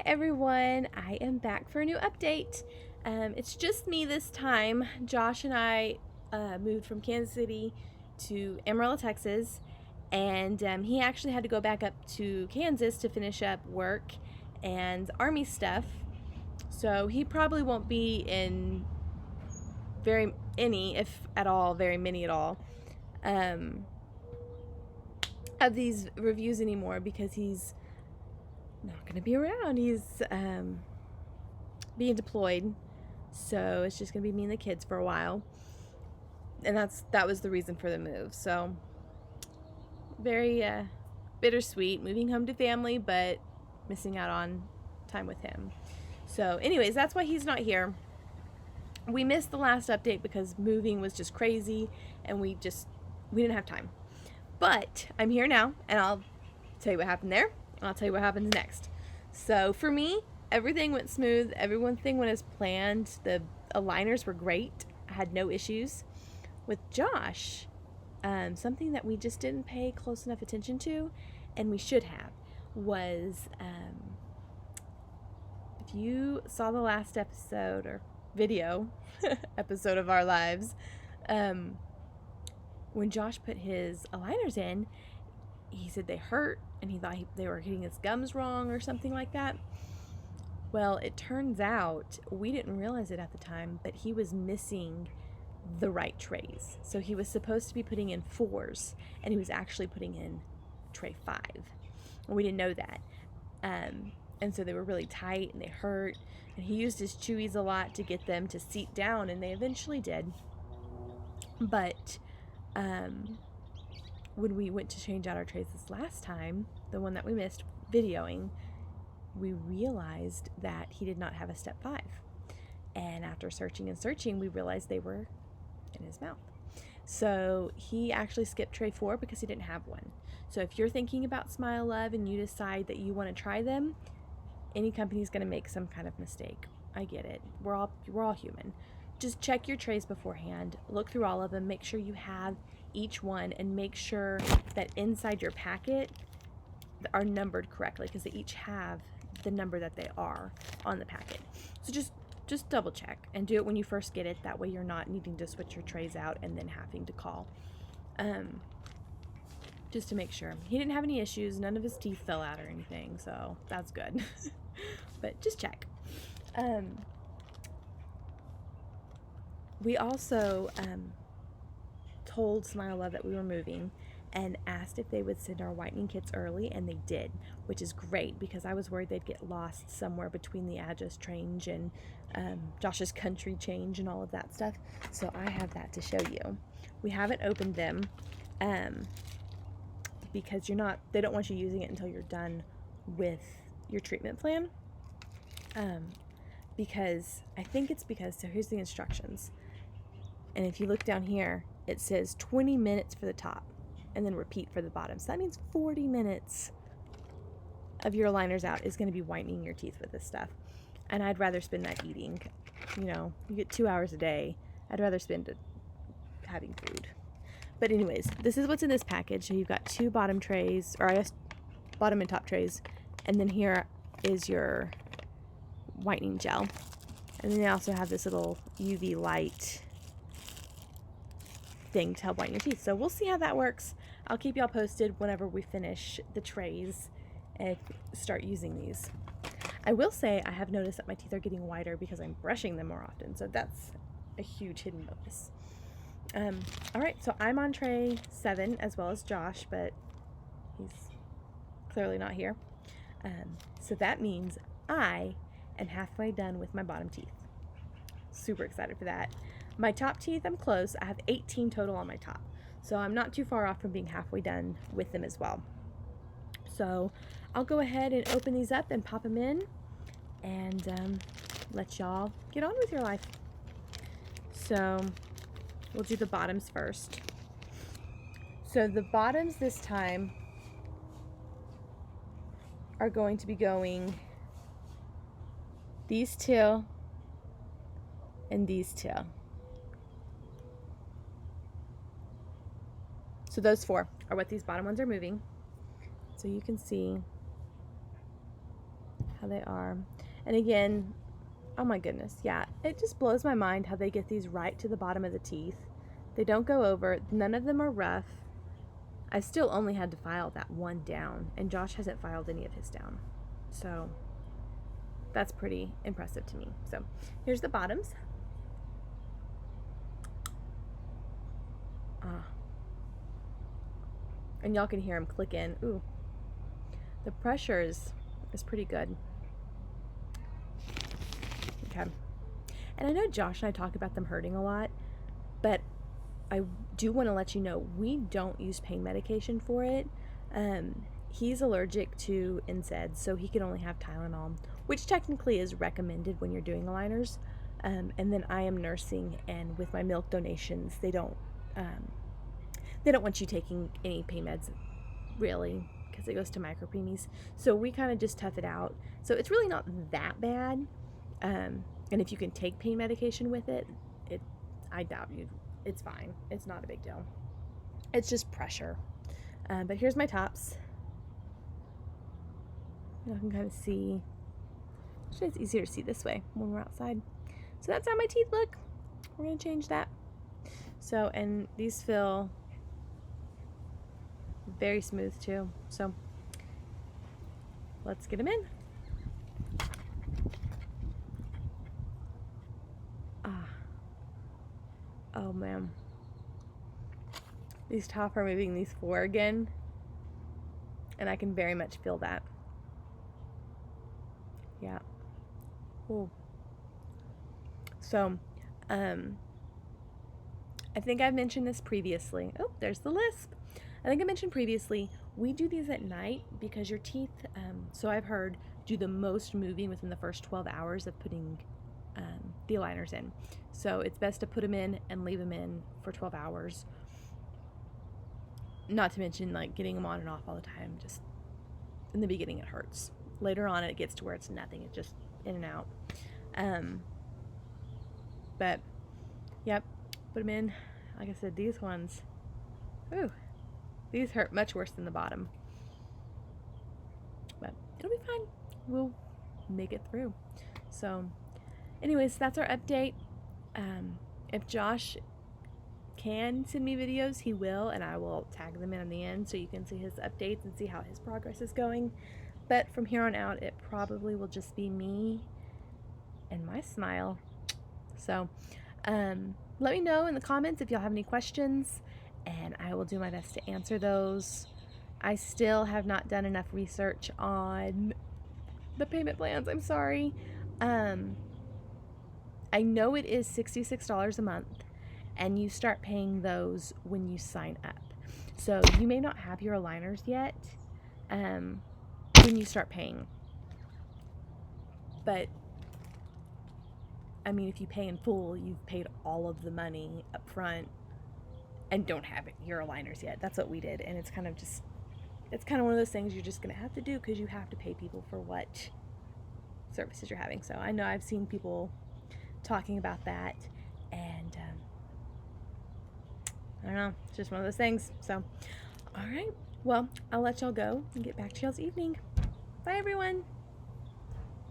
Hi everyone, I am back for a new update. It's just me this time. Josh and I moved from Kansas City to Amarillo, Texas, and he actually had to go back up to Kansas to finish up work and Army stuff. So he probably won't be in if at all, very many at all, of these reviews anymore because he's not going to be around. He's being deployed, so it's just going to be me and the kids for a while, and that was the reason for the move. So very bittersweet, moving home to family, but missing out on time with him. So anyways, that's why he's not here. We missed the last update because moving was just crazy, and we didn't have time. But I'm here now, and I'll tell you what happened there, and I'll tell you what happens next. So for me, everything went smooth. Everything went as planned. The aligners were great. I had no issues. With Josh, something that we just didn't pay close enough attention to, and we should have, was if you saw the last episode or video episode of our lives, when Josh put his aligners in, he said they hurt, and he thought they were hitting his gums wrong or something like that. Well, it turns out, we didn't realize it at the time, but he was missing the right trays. So he was supposed to be putting in 4s, and he was actually putting in tray 5. And we didn't know that. And so they were really tight, and they hurt. And he used his chewies a lot to get them to seat down, and they eventually did. But when we went to change out our trays this last time, the one that we missed videoing, we realized that he did not have a step 5. And after searching and searching, we realized they were in his mouth. So he actually skipped tray 4 because he didn't have one. So if you're thinking about SmileLove and you decide that you want to try them, any company's going to make some kind of mistake. I get it. We're all human. Just check your trays beforehand. Look through all of them. Make sure you have each one, and make sure that inside your packet are numbered correctly, because they each have the number that they are on the packet. So just double check and do it when you first get it. That way you're not needing to switch your trays out and then having to call. Just to make sure. He didn't have any issues. None of his teeth fell out or anything, so that's good. But just check. We also told SmileLove that we were moving and asked if they would send our whitening kits early, and they did, which is great because I was worried they'd get lost somewhere between the address change and Josh's country change and all of that stuff. So I have that to show you. We haven't opened them because they don't want you using it until you're done with your treatment plan. Because so here's the instructions. And if you look down here, it says 20 minutes for the top and then repeat for the bottom. So that means 40 minutes of your aligners out is going to be whitening your teeth with this stuff. And I'd rather spend that eating. You get 2 hours a day. I'd rather spend it having food. But anyways, this is what's in this package. So you've got 2 bottom trays, or I guess bottom and top trays. And then here is your whitening gel. And then they also have this little UV light thing to help whiten your teeth. So we'll see how that works. I'll keep y'all posted whenever we finish the trays and start using these. I will say I have noticed that my teeth are getting whiter because I'm brushing them more often, so that's a huge hidden bonus. Alright, so I'm on tray 7 as well as Josh, but he's clearly not here. So that means I am halfway done with my bottom teeth. Super excited for that. My top teeth, I'm close. I have 18 total on my top. So I'm not too far off from being halfway done with them as well. So I'll go ahead and open these up and pop them in and let y'all get on with your life. So we'll do the bottoms first. So the bottoms this time are going to be going these 2 and these 2. So those 4 are what these bottom ones are moving. So you can see how they are. And again, oh my goodness, yeah, it just blows my mind how they get these right to the bottom of the teeth. They don't go over. None of them are rough. I still only had to file that one down, and Josh hasn't filed any of his down. So that's pretty impressive to me. So here's the bottoms. And y'all can hear them click in. Ooh, the pressure is pretty good. Okay. And I know Josh and I talk about them hurting a lot, but I do want to let you know we don't use pain medication for it. He's allergic to NSAIDs, so he can only have Tylenol, which technically is recommended when you're doing aligners. And then I am nursing, and with my milk donations, they don't want you taking any pain meds, really, because it goes to micropremies. So we kind of just tough it out. So it's really not that bad. And if you can take pain medication with it, I doubt you. It's fine. It's not a big deal. It's just pressure. But here's my tops. You can kind of see. Actually, it's easier to see this way when we're outside. So that's how my teeth look. We're going to change that. So, and these feel very smooth too. So let's get them in. Oh man. These top are moving these 4 again. And I can very much feel that. Yeah. Ooh. So, I think I've mentioned this previously. Oh, there's the lisp. I think I mentioned previously, we do these at night because your teeth, so I've heard, do the most moving within the first 12 hours of putting the aligners in. So it's best to put them in and leave them in for 12 hours. Not to mention like getting them on and off all the time. Just in the beginning it hurts. Later on it gets to where it's nothing. It's just in and out. But yep, put them in. Like I said, these ones, ooh, these hurt much worse than the bottom. But it'll be fine. We'll make it through. So anyways, that's our update. If Josh can send me videos, he will, and I will tag them in the end so you can see his updates and see how his progress is going. But from here on out, it probably will just be me and my smile. So let me know in the comments if y'all have any questions, and I will do my best to answer those. I still have not done enough research on the payment plans. I'm sorry. I know it is $66 a month, and you start paying those when you sign up. So you may not have your aligners yet when you start paying. But, I mean, if you pay in full, you've paid all of the money up front and don't have your aligners yet. That's what we did, and it's kind of one of those things you're just going to have to do because you have to pay people for what services you're having. So I know I've seen people talking about that, and I don't know, it's just one of those things. So all right, well, I'll let y'all go and get back to y'all's evening. Bye everyone.